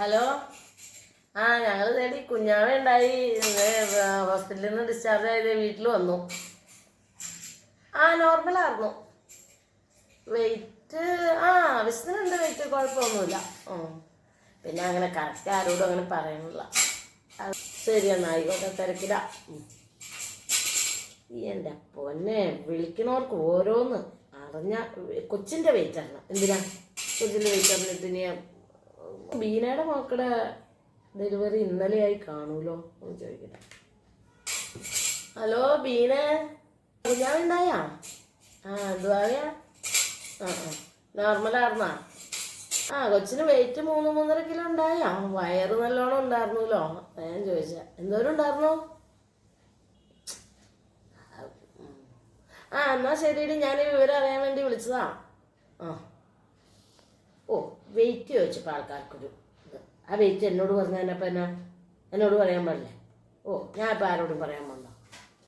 Hello. ഞങ്ങൾ തേടി കുഞ്ഞാവ ഉണ്ടായി. ഹോസ്പിറ്റലിൽ നിന്ന് ഡിസ്ചാർജ് ആയത് വീട്ടിൽ വന്നു. നോർമലായിരുന്നു. വെയിറ്റ് ആവശ്യത്തിനുണ്ട്. വെയിറ്റ് കുഴപ്പമൊന്നുമില്ല. പിന്നെ അങ്ങനെ കറക്റ്റ് ആരോടും അങ്ങനെ പറയണില്ല. ശരി എന്നാ, ആയിക്കോട്ടെ, തിരക്കില്ല. എൻ്റെ പൊന്നെ, വിളിക്കണവർക്ക് ഓരോന്ന് അറിഞ്ഞ. കൊച്ചിൻ്റെ വെയിറ്റ് അറിഞ്ഞ എന്തിനാ? കൊച്ചിൻ്റെ വെയിറ്റ് അറിഞ്ഞിട്ട് ഇനി ബീനയുടെ മക്കളുടെ ഡെലിവറി ഇന്നലെയായി കാണൂലോ എന്ന് ചോദിക്കട്ടെ. ഹലോ ബീന, കുഞ്ഞാവുണ്ടായാ? എന്തുവായാ? നോർമലായിരുന്നാ? കൊച്ചിന് വെയിറ്റ് 3-3.5 കിലോ ഉണ്ടായാ? വയറ് നല്ലോണം ഉണ്ടായിരുന്നല്ലോ. ഞാൻ ചോദിച്ചാ എന്തോരം ഉണ്ടായിരുന്നു? എന്നാ ശരിയടി, ഞാൻ വിവരം അറിയാൻ വേണ്ടി വിളിച്ചതാ. വെയിറ്റ് ചോദിച്ചപ്പോൾ ആൾക്കാർക്കൊരു വെയിറ്റ് എന്നോട് പറഞ്ഞതിനപ്പം എന്നോട് പറയാൻ പാടില്ലേ? ഞാൻ ഇപ്പം ആരോടും പറയാൻ പാടില്ല.